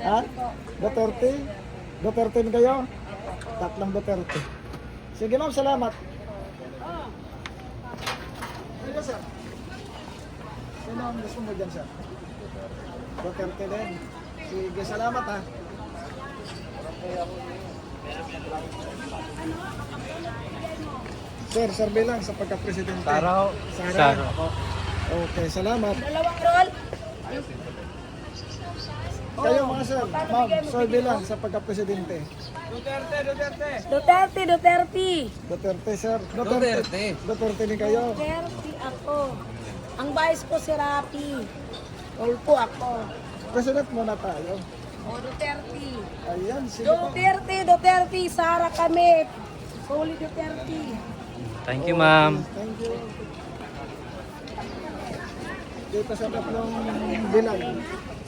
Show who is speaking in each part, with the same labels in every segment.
Speaker 1: Ha? Duterte? Duterte na kayo? Tatlong Duterte. Sige ma'am, salamat. Sige sir. Sino ang gusto mo dyan sir? Duterte din. Sige, salamat ha. Sir, survey lang sa pagka-presidente.
Speaker 2: Sara.
Speaker 1: Sara. Okay, salamat.
Speaker 3: Dalawang roll.
Speaker 1: Kayo mga sir, ma'am, survey lang sa pagka-presidente.
Speaker 3: Duterte.
Speaker 1: Duterte sir. Duterte din kayo.
Speaker 3: Duterte ako. Ang vice ko si Rapi. Ulpo ako.
Speaker 1: President muna tayo.
Speaker 3: O Duterte.
Speaker 1: Ayan, sige po.
Speaker 3: Duterte. Sara kami. Solid Duterte.
Speaker 2: Thank you, ma'am.
Speaker 1: Thank you. Dito sa tatlong bilang.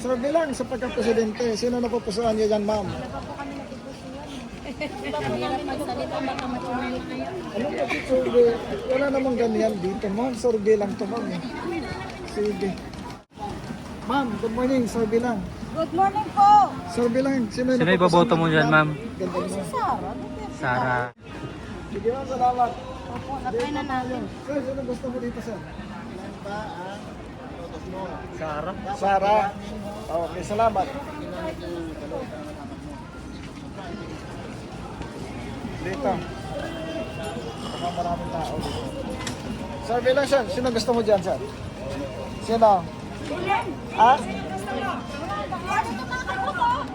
Speaker 1: Sir, bilang sa pagka-presidente, sino na pupusuan niyo dyan, ma'am? Ano kasi survey? Wala namang ganyan dito, ma'am. Survey lang to, ma'am. Sige. Ma'am, good morning. Survey lang.
Speaker 3: Good morning po.
Speaker 1: Survey lang. Sino
Speaker 2: Sino iboboto mo dyan, ma'am?
Speaker 1: Ganda mo.
Speaker 3: Sara. Duterte.
Speaker 2: Sara.
Speaker 1: Sige, ma'am. Salamat.
Speaker 3: Opo, natry na namin.
Speaker 1: Sir, sino gusto mo dito, sir?
Speaker 2: Sara.
Speaker 1: Sara. Okay, salamat. Dito. Baka maraming tao dito. Sir, bilang sir. Sino gusto mo dyan, sir? Sino? Ha?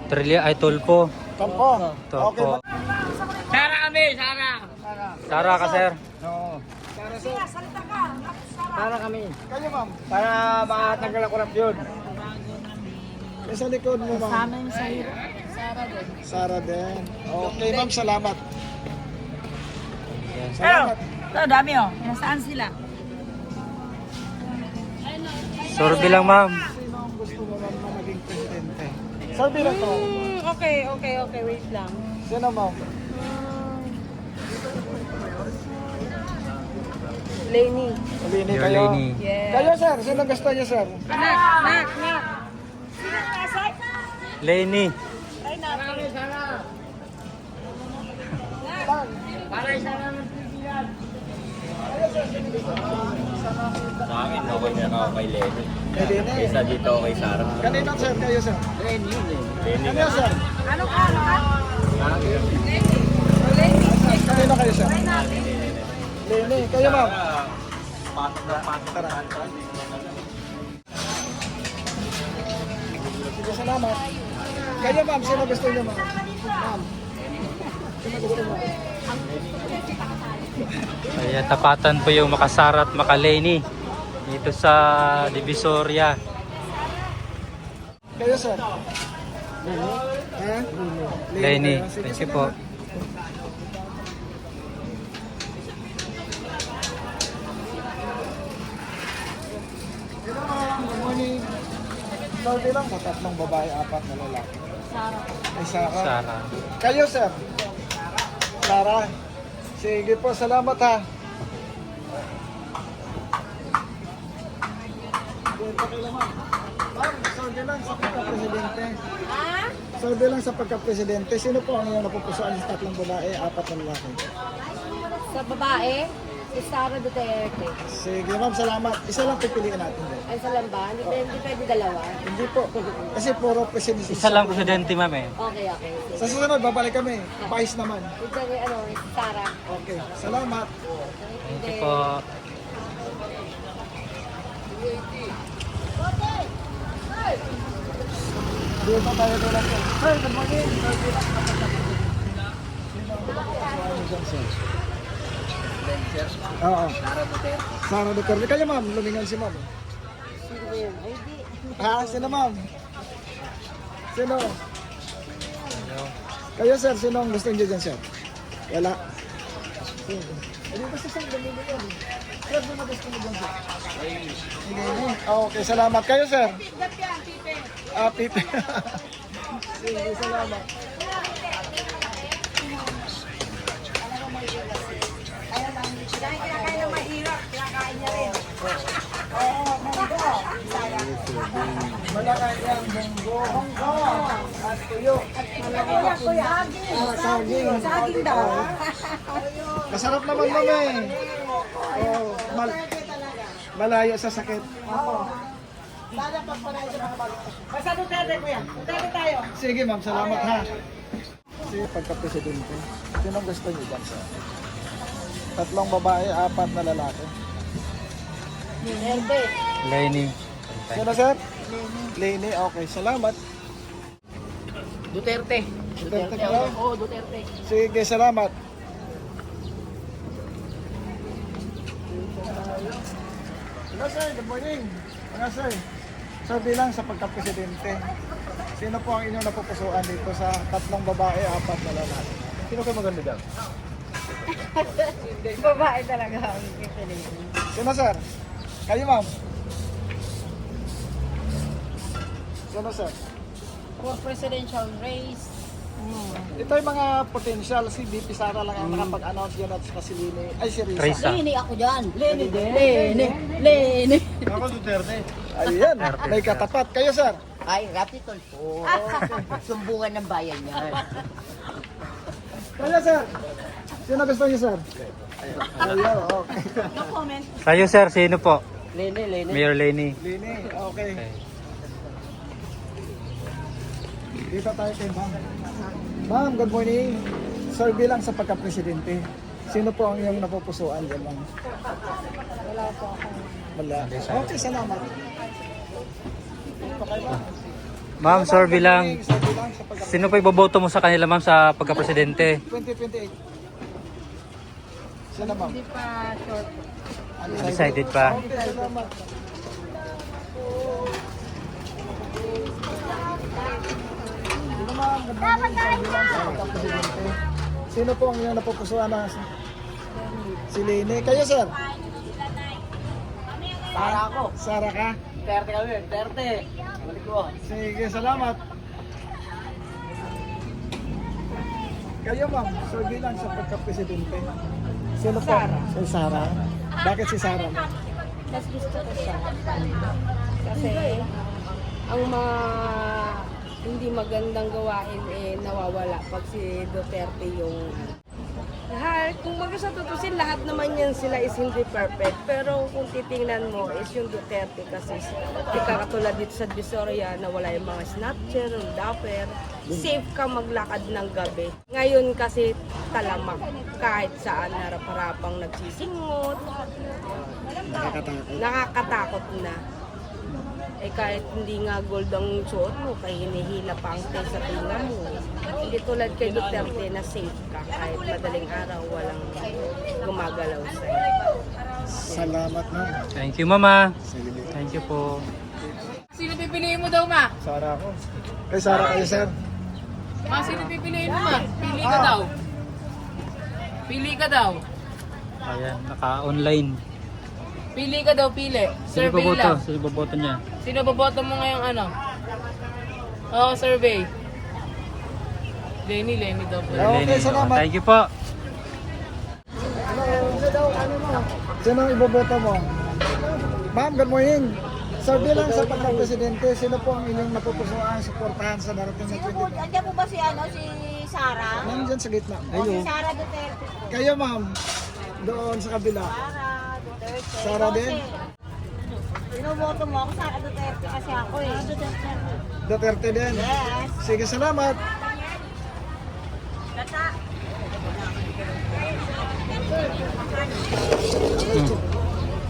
Speaker 2: Trillia ay Tulpo.
Speaker 1: Kampo. Okay.
Speaker 2: Tulpo. Sara ka, sir.
Speaker 1: Oo. Sara, sir.
Speaker 3: Salita ka.
Speaker 4: Para kami.
Speaker 1: Kayo, ma'am.
Speaker 4: Para matanggal ang korupsyon.
Speaker 1: Sa likod mo, ma'am.
Speaker 3: Sana yung sahiro. Sara din.
Speaker 1: Sara din. Okay, ma'am. Salamat.
Speaker 2: Yes.
Speaker 1: Salamat.
Speaker 3: Ito, dami oh. Nasaan sila?
Speaker 2: Survey lang, ma'am.
Speaker 1: Sino ang gusto mo, ma'am, na maging presidente? Sabi na to.
Speaker 3: Okay. Wait lang.
Speaker 1: Sino, ma'am?
Speaker 3: Lenny.
Speaker 1: Ulini
Speaker 2: Dear
Speaker 1: kayo.
Speaker 2: Lenny.
Speaker 3: Yes.
Speaker 1: Kayo, sir. Sino gusto niyo, sir?
Speaker 3: Nak.
Speaker 2: Lenny.
Speaker 3: Ay, natin.
Speaker 5: Sa akin, okay na ako kay Lenny.
Speaker 1: Kay Lenny.
Speaker 5: Kaysa dito kay Sara.
Speaker 1: Kanino, sir? Kayo, sir?
Speaker 5: Lenny
Speaker 1: Kanino,
Speaker 5: nga.
Speaker 1: sir?
Speaker 3: Ano ka?
Speaker 1: Kanino kayo, sir? Lenny. Kayo, ma'am?
Speaker 5: Pasok na pasok.
Speaker 1: Tara. Sige, salamat. Kayo, ma'am. Sino gusto niyo, ma'am? Ma'am. Sino gusto mo?
Speaker 2: Kaya tapatan po yung Makasara at Makaleni dito sa Divisoria.
Speaker 1: Kayo, sir? Lenny. Ha?
Speaker 2: Lenny.
Speaker 1: kayo. Sige,
Speaker 2: Thank you po.
Speaker 1: salamat. Hello, ma'am. Good morning. Survey lang sa tatlong babae, apat na lalaki.
Speaker 3: Sara.
Speaker 1: Ay, Sara.
Speaker 2: Sara.
Speaker 1: Kayo, sir? Sara. Sige po, salamat ha. Ma'am, survey lang sa pagka-presidente.
Speaker 3: Ha?
Speaker 1: Survey lang sa pagka-presidente. Sino po ang iyong napupusuan sa tatlong babae, apat na lalaki?
Speaker 3: Sa babae, si Sara Duterte.
Speaker 1: Sige, ma'am, salamat. Isa lang pipiliin natin.
Speaker 3: Ay, sa lamba? Hindi pwede dalawa.
Speaker 1: Hindi po. Kasi puro presidente.
Speaker 2: Isa lang presidente, ma'am eh.
Speaker 3: Okay.
Speaker 1: Sa susunod, babalik kami. Vice naman.
Speaker 3: Ito si Sara.
Speaker 1: Okay, salamat.
Speaker 2: Thank you po.
Speaker 1: Dito tayo doon po. Sir, good morning. Survey lang sa pagka-presidente. Sino ang napupusuan niyo dyan, sir? Oo. Sara Duterte. Kayo, ma'am. Lumingan si ma'am. Ha? Sino, ma'am? Sino? Kayo, sir. Sino ang gusto niyo dyan, sir? Wala. Sige. Hindi ba sa sir? Lumingan. Sir, sino gusto niyo dyan, sir? Sige. Okay, salamat. Kayo, sir? Ah, Pipe. Sige, salamat.
Speaker 3: Kinakain ng mahirap, kinakain niya rin.
Speaker 1: Oo, munggo. Malaki yan, munggo. Munggo. Tuyo.
Speaker 3: Kuya, kuya.
Speaker 1: Saging.
Speaker 3: Saging daw.
Speaker 1: Masarap naman mama eh. Oh, malayo sa sakit.
Speaker 3: Basta Duterte, kuya. Duterte tayo.
Speaker 1: Sige ma'am, salamat ha. Sige, pagka-presidente, sino gusto niyo dyan sir? 3 babae, 4 na lalaki.
Speaker 3: Duterte.
Speaker 2: Lenny.
Speaker 1: Sino sir? Lenny, okay, salamat.
Speaker 4: Duterte.
Speaker 1: Duterte kayo?
Speaker 4: Oo, Duterte.
Speaker 1: Sige, salamat. Hello sir, good morning. Mga sir, sir bilang sa pagka-presidente, sino po ang inyong napupusuan dito sa 3 babae, 4 na lalaki? Sino kayo maganda dyan?
Speaker 3: Babae talaga ang pipiliin.
Speaker 1: Sino sir? Kayo ma'am? Sino sir?
Speaker 3: For presidential race.
Speaker 1: Ito yung mga potential, si VP Sara lang ang nakapag-announce yun at saka si Lini, ay si Risa.
Speaker 2: Risa.
Speaker 3: Leni ako dyan. Leni din. Leni.
Speaker 5: Ako Duterte.
Speaker 1: Ayan, may katapat. Kayo sir?
Speaker 6: Ay, Rapitol po. Sumbungan ng bayan yan.
Speaker 1: Kayo sir? Sino gusto niyo sir? Ayaw, okay.
Speaker 3: No comment.
Speaker 2: Kayo sir, sino po?
Speaker 6: Lene.
Speaker 2: Mayor Lenny.
Speaker 1: Lini, okay.
Speaker 2: Okay.
Speaker 1: Dito tayo kay ma'am. Ma'am, good morning. Sir, bilang sa pagka-presidente, sino po ang iyong napupusuan dyan ma'am?
Speaker 3: Wala po ako.
Speaker 1: Wala. Okay, salamat. Okay ma'am.
Speaker 2: Ma'am, sir, bilang,
Speaker 1: Sir, bilang sa pagka-
Speaker 2: sino pa iboboto mo sa kanila ma'am sa pagka-presidente?
Speaker 1: 2028. Sino ma'am?
Speaker 3: Hindi pa short.
Speaker 2: Undecided pa.
Speaker 1: Okay, salamat. Sino ma'am? Good morning. Sir, bilang sa pagka-presidente, sino po ang iyong napupusuan na si Lene? Kayo sir?
Speaker 4: Para ako.
Speaker 1: Sara ka?
Speaker 4: Duterte kami, Duterte. Balik ko.
Speaker 1: Sige, salamat. Kayo ma'am, sir bilang sa pagka-presidente. Sino po? Si Sara. Bakit si Sara ma'am?
Speaker 3: Mas gusto ko siya. Kasi ang mga hindi magandang gawain nawawala pag si Duterte yung kung sa tutusin, lahat naman yan sila is hindi perfect. Pero kung titingnan mo is yung Duterte kasi katulad dito sa Divisoria na wala yung mga snatcher, yung dapper. Safe ka maglakad ng gabi. Ngayon kasi talamak kahit saan harap-harapang nagsisingot. Nakakatakot na. Eh kahit hindi nga gold ang suot mo, kaya hinihila pa ang tayo sa tinga mo. Hindi tulad kay Duterte na safe ka. Kahit madaling araw, walang gumagalaw sa'yo.
Speaker 1: Salamat ma'am.
Speaker 2: Thank you, mama.
Speaker 1: Sige.
Speaker 2: Thank you po.
Speaker 7: Sino pipiliin mo daw, ma?
Speaker 1: Sara ako. Kay Sara kayo sir.
Speaker 7: Ma, sino pipiliin mo, ma? Pili ka daw. Pili ka daw.
Speaker 2: Ayan, naka-online.
Speaker 7: Pili ka daw, pili.
Speaker 2: Sino
Speaker 7: Survey
Speaker 2: boboto?
Speaker 7: lang.
Speaker 2: Sino boboto niya?
Speaker 7: Sino boboto mo ngayong ano? Oo, survey. Lenny daw po.
Speaker 1: Okay,
Speaker 2: Lenny.
Speaker 1: salamat.
Speaker 2: Thank you po.
Speaker 1: Sino ang iboboto mo? Ma'am, good morning. Sir, bilang sa pagka-presidente, sino po ang inyong napupusuan, suportahan sa darating na 20?
Speaker 6: Andiyan po ba si Sara?
Speaker 1: Nandiyan sa gitna.
Speaker 6: Si Sara Duterte.
Speaker 1: Kayo ma'am, doon sa kabila.
Speaker 6: Sara Duterte.
Speaker 1: Sara din?
Speaker 6: Binoboto mo ako, Sara Duterte kasi ako eh.
Speaker 1: Duterte din.
Speaker 6: Yes.
Speaker 1: Sige, salamat.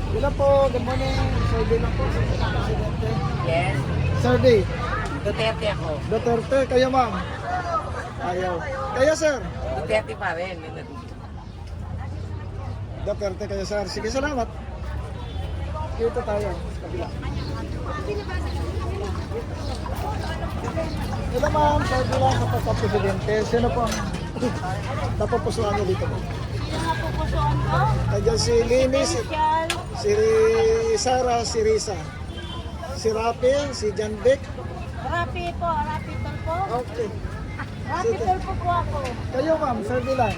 Speaker 1: Bilang po, good morning. Sir, bilang po sa pagka-presidente.
Speaker 6: Yes.
Speaker 1: Sir D.
Speaker 6: Duterte ako.
Speaker 1: Duterte, kayo ma'am. Ayaw. Kayo sir.
Speaker 6: Duterte pa rin.
Speaker 1: Duterte kayo sir. Sige, salamat. Dito tayo. Sa kabila. Ito ma'am, sir bilang sa pagka-presidente. Sino po ang napupusuan niyo dito?
Speaker 6: Yung napupusuan ko,
Speaker 1: Nandiyan si Lini, si Sara, si Risa. Si Rapi, si Jan Vic.
Speaker 6: Rapitol po.
Speaker 1: Okay.
Speaker 6: Rapitol po ako.
Speaker 1: Kayo ma'am, sir bilang.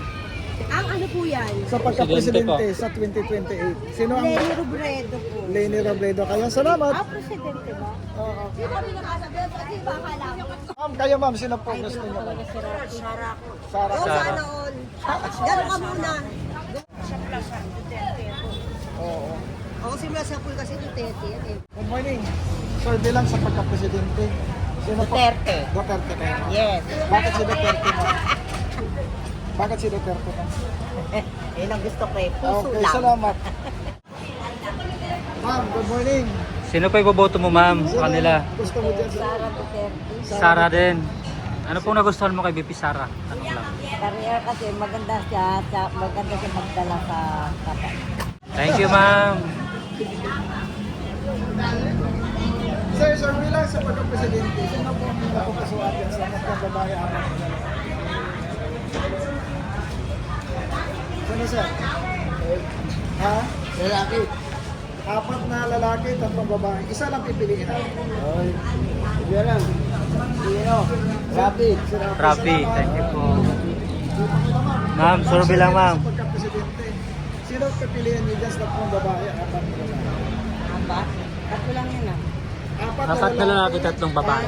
Speaker 6: Ang ano po yan?
Speaker 1: sa pagka-presidente sa 2028? Sino ang
Speaker 6: Lenny Robredo po.
Speaker 1: Lenny Robredo? Kaya salamat.
Speaker 6: Presidente ba?
Speaker 1: Oo.
Speaker 6: Hindi kami nakasabi kasi baka lang.
Speaker 1: Ma'am, kayo ma'am, sino po gusto niyo?
Speaker 6: Sara ko.
Speaker 1: Sara.
Speaker 6: Oo,
Speaker 2: Sara.
Speaker 6: sana all. Gano'n ka muna.
Speaker 1: Oo.
Speaker 6: Ako simula sa pool kasi Duterte yan eh.
Speaker 1: Good morning. Survey lang sa pagka-presidente. Sino po?
Speaker 6: Duterte.
Speaker 1: Duterte kayo.
Speaker 6: Yes.
Speaker 1: Bakit si Duterte mo? Bakit si Duterte mo?
Speaker 6: Yun ang gusto ko eh. Puso
Speaker 1: Okay,
Speaker 6: lang.
Speaker 1: salamat. Ma'am, good morning.
Speaker 2: Sino pa iboboto mo ma'am sa kanila?
Speaker 1: Gusto mo dyan sa...
Speaker 6: Sara Duterte.
Speaker 2: Sara din. Ano pong nagustuhan mo kay BP Sara? Tanong lang.
Speaker 6: Career kasi maganda siya magdala sa kapal.
Speaker 2: Thank you ma'am.
Speaker 1: Sir, survey lang sa pagka-presidente. Sino po ang napapasuan dyan sa mga babae apat? Sino sir? Ha? Lalaki. Apat na lalaki, 3 babae. Isa lang pipiliin natin. Ay, hindi lang. Sino? Rapi.
Speaker 2: Rapi, thank you po. Ma'am, survey lang ma'am.
Speaker 1: Sa pagka-presidente. Sino pipiliin niyo dyan sa 3 babae, 4 na lalaki?
Speaker 6: Aba? Tatlo lang yun ah.
Speaker 2: Apat na lalaki, 3 babae.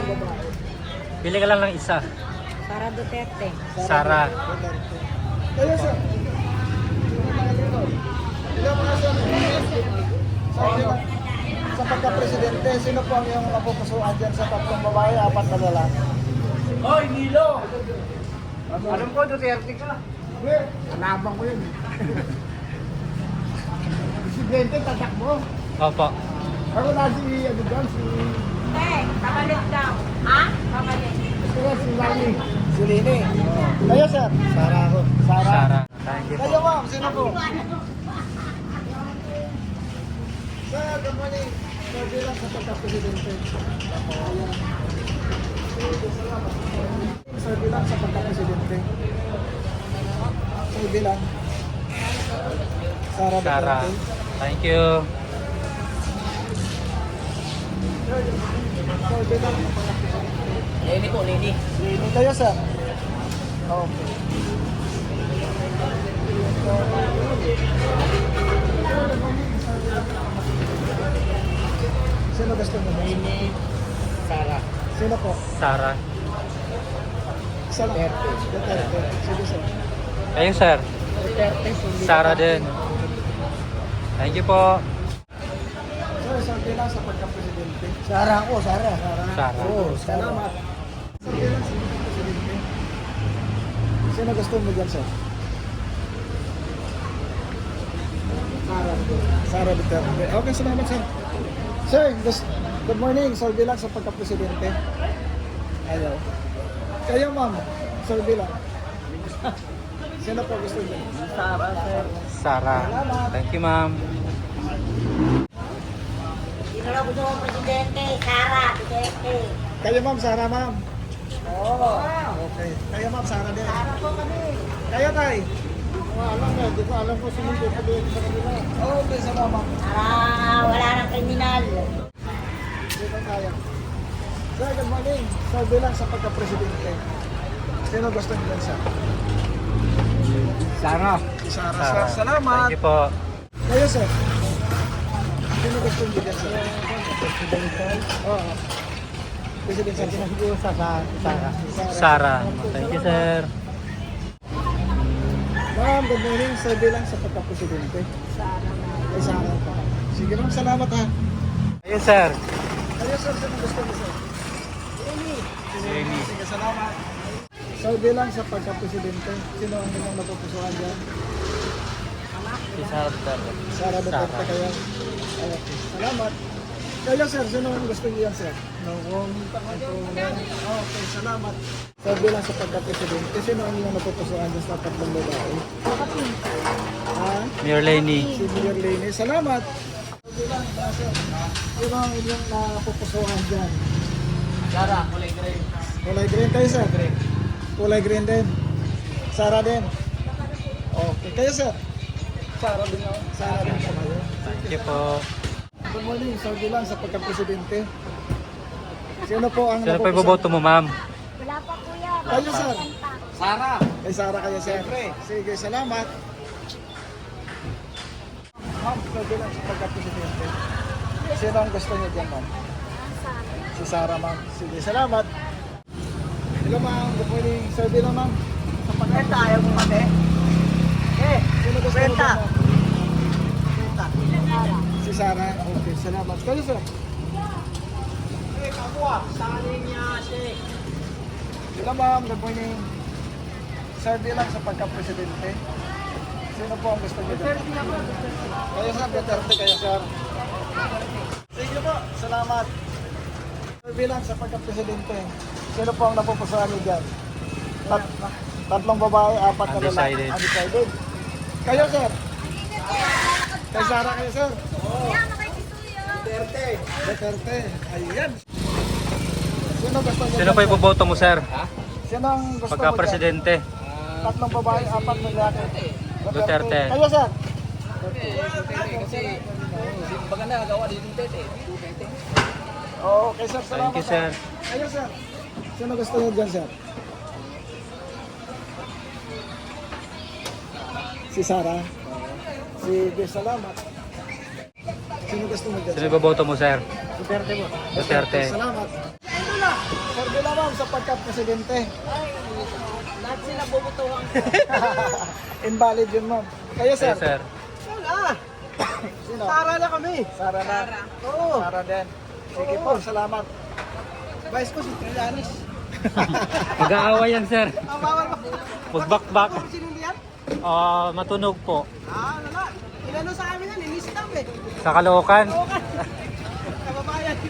Speaker 2: Pili ka lang ng isa.
Speaker 6: Sara Duterte.
Speaker 2: Sara.
Speaker 1: Duterte. Kayo sir. Ilang mga sir. Sabi lang, sa pagka-presidente, sino po ang iyong napupusuan dyan sa 3 babae, 4 na lalaki?
Speaker 4: Hoy, Nilo! Alam ko, Duterte ka.
Speaker 1: Nabang ko yun. Presidente, tatakbo.
Speaker 2: Opo.
Speaker 1: Ako na si, ano dyan, si...
Speaker 6: Pabalik daw. Ha? Pabalik.
Speaker 1: Kaya si Lani. Si Lini. Kayo sir. Sara ako. Sara.
Speaker 2: Sara. Thank you
Speaker 1: Kayo
Speaker 2: po.
Speaker 1: ma'am, sino po? Sir, good morning. Sir, bilang sa pagka-presidente. Sir, bilang sa pagka-presidente. Sir, bilang. Sara
Speaker 2: Sara.
Speaker 1: Duterte.
Speaker 2: Thank you.
Speaker 1: Sir, bilang sa pagka-presidente.
Speaker 4: Lenny po, Lenny.
Speaker 1: Lini. Kayo sir. Okay. Sino gusto mo?
Speaker 4: Lenny. Sara.
Speaker 1: Sino po?
Speaker 2: Sara.
Speaker 1: Isa lang. Duterte. Sige sir.
Speaker 2: Kayo sir.
Speaker 6: Duterte.
Speaker 2: Sara din. Thank you po.
Speaker 1: Sir, sabi lang sa pagka-presidente.
Speaker 4: Sara ako, Sara.
Speaker 2: Sara.
Speaker 1: Oo, salamat. Sabi lang sa pagka-presidente. Sino gusto mo dyan sir? Sara. Sara Duterte. Okay, salamat sir. Sir, good morning. Sabi lang sa pagka-presidente. Ayaw. Kayo ma'am, sabi lang. Sino po gusto niyo?
Speaker 4: Sara, sir.
Speaker 2: Sara. Thank you ma'am.
Speaker 6: Sino na gusto mong presidente? Sara Duterte.
Speaker 1: Kayo ma'am, Sara ma'am. Oo. Okay. Kayo ma'am, Sara din.
Speaker 6: Sara po kami.
Speaker 1: Kayo tay. Di ko alam ko sumundo ko din sa kanila. Okay, salamat.
Speaker 6: Sara, wala nang kriminal.
Speaker 1: Dito tayo. Sir, good morning. Sir, bilang sa pagka-presidente. Sino gusto niyo sir?
Speaker 4: Sara.
Speaker 1: Si Sara.
Speaker 2: Sara.
Speaker 1: Sir, salamat.
Speaker 2: Thank you po.
Speaker 1: Kayo sir. Sino gusto niyo dyan sir? Presidential? Oo. Presidential. Siguro sa Sara.
Speaker 2: Sara. Thank you sir.
Speaker 1: Ma'am, good morning. Sir, bilang sa pagka-presidente. Ay, Sara pa. Sige ma'am, salamat ha.
Speaker 2: Kayo sir.
Speaker 1: Kayo sir, sino gusto niyo sir?
Speaker 2: Lenny.
Speaker 1: Sige, salamat. Sir, bilang sa pagka-presidente, sino ang inyong napupusuan dyan?
Speaker 2: Si Sara Duterte.
Speaker 1: Sara Duterte
Speaker 2: Sara.
Speaker 1: kayo. Okay, salamat. Kayo sir, sino ang gusto niyo yan sir? Okay, salamat. Sir, bilang sa pagka-presidente, sino ang inyong napupusuan dyan sa 3 babae? Ha?
Speaker 2: Mayor Lenny.
Speaker 1: Si Mayor Lini. Salamat. Bilang, sir, sino ang inyong napupusuan dyan?
Speaker 4: Sara, kulay gray.
Speaker 1: Kulay green kayo sir? Kulay green din. Sara din. Okay. Kayo sir? Sara din ako. Sara din po kayo.
Speaker 2: Thank you po.
Speaker 1: Good morning. Sir bilang sa pagka-presidente. Sino po ang
Speaker 2: Sino pa iboboto mo ma'am?
Speaker 6: Wala pa kuya.
Speaker 1: Kayo sir?
Speaker 4: Sara.
Speaker 1: Kay Sara kayo, sir. Sige, salamat. Ma'am, pwede lang sa pagka-presidente. Sino ang gusto niyo dyan, ma'am? Si Sara, ma'am. Sige, salamat. Hello, ma'am. Good morning. Sir, Dila, ma'am. Sa
Speaker 6: Kwenta, ayaw mo mati?
Speaker 1: Sino gusto niyo
Speaker 6: Kwenta.
Speaker 1: dyan, ma'am? Si Sara. Okay, salamat. Kayo, sir. Hello, ma'am. Good morning. Sir, Dila, sa pagka-presidente. Sino po ang gusto niyo dyan? Kayo, sir. Duterte kayo, sir. Sige po. Salamat. Sir, bilang sa pagka-presidente, sino po ang napupusuan niyo dyan? Tatlong babae, 4 na lalaki.
Speaker 2: Undecided.
Speaker 1: Undecided. Kayo, sir. Kay Sara kayo, sir. Duterte. Ayan. Sino gusto niyo
Speaker 2: Sino
Speaker 1: dyan,
Speaker 2: pa
Speaker 1: sir?
Speaker 2: iboboto mo, sir?
Speaker 1: Sino ang gusto mo dyan?
Speaker 2: Pagka-presidente.
Speaker 1: Tatlong babae, 4 na lalaki.
Speaker 2: Duterte.
Speaker 1: Kayo, sir.
Speaker 4: Maganda nagawa ni Duterte.
Speaker 1: Okay, sir. Salamat.
Speaker 2: Thank you, sir.
Speaker 1: Kayo, sir. Sino gusto niyo dyan, sir? Si Sara. Sige, salamat. Sino gusto mo dyan,
Speaker 2: Sino
Speaker 1: sir?
Speaker 2: iboboto mo, sir?
Speaker 1: Duterte mo.
Speaker 2: Duterte.
Speaker 1: Salamat. Sir, bila, ma'am, sa pagka-presidente.
Speaker 6: Lahat sila bubutuhan.
Speaker 1: Invalid yun, ma'am. Kayo, sir.
Speaker 2: Sir, sir.
Speaker 1: Sino?
Speaker 6: Para na kami.
Speaker 1: Sara na. Oo. Sara din. Sige po, salamat.
Speaker 6: Vice ko si Trillanes.
Speaker 2: Mag-aaway yan, sir. Magbakbak.
Speaker 6: Sino yan?
Speaker 2: Matunog po.
Speaker 6: Wala. Inano sa amin yan, inistam eh.
Speaker 2: Sa Caloocan.
Speaker 6: Kababayan.
Speaker 1: Si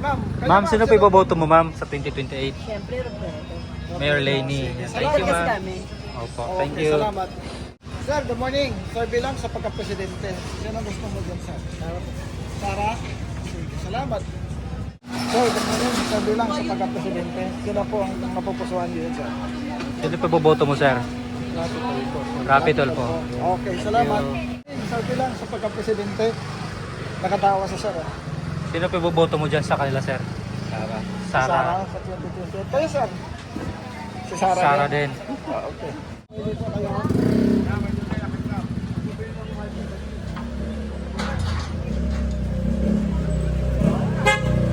Speaker 1: ma'am. Kayo,
Speaker 2: Ma'am, sino pa iboboto mo, ma'am, sa 2028?
Speaker 6: Siyempre, Roberto.
Speaker 2: Mayor Lainey. Thank you, ma'am. Opo, thank
Speaker 1: Okay,
Speaker 2: you.
Speaker 1: salamat. Sir, good morning. Sir, bilang sa pagka-presidente, sino gusto mo dyan, sir? Sara? Sige, salamat. Sir, good morning. Sir, bilang sa pagka-presidente, sino po ang napupusuan niyo yun, sir?
Speaker 2: Sino pa iboboto mo, sir?
Speaker 1: Rapitol po.
Speaker 2: Rapitol po.
Speaker 1: Okay, salamat. Sir, bilang sa pagka-presidente, nakatawa sa sir.
Speaker 2: Sino pa iboboto mo dyan sa kanila, sir?
Speaker 1: Sara
Speaker 2: Sara.
Speaker 1: sa 2028. Kayo, sir? Si Sara,
Speaker 2: Sara
Speaker 1: din.
Speaker 2: din.
Speaker 1: Okay. Pwede po kayo.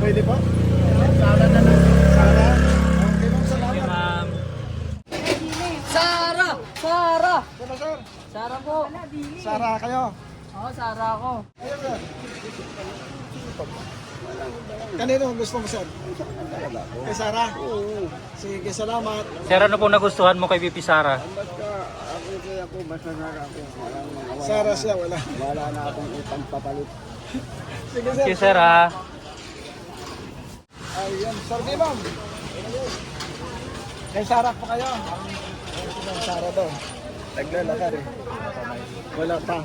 Speaker 1: Pwede po? Sara na lang. Sara? Okay, ma'am, salamat.
Speaker 2: Ma'am.
Speaker 6: Sara! Sara!
Speaker 1: Sino, sir?
Speaker 6: Sara po.
Speaker 1: Sara kayo.
Speaker 6: Oo, Sara ako.
Speaker 1: Kayo, sir. Kanino gusto mo, sir? Kay Sara? Sige, salamat.
Speaker 2: Sir, ano po nagustuhan mo kay VP Sara?
Speaker 1: Sara siya, wala.
Speaker 4: Wala na akong utang papalit.
Speaker 1: Sige, sir.
Speaker 2: Thank you, sir, ha.
Speaker 1: Ayan, sir, di ma'am. Kay Sara po kayo. Kay Sara doon. Naglalakad eh. Wala pa.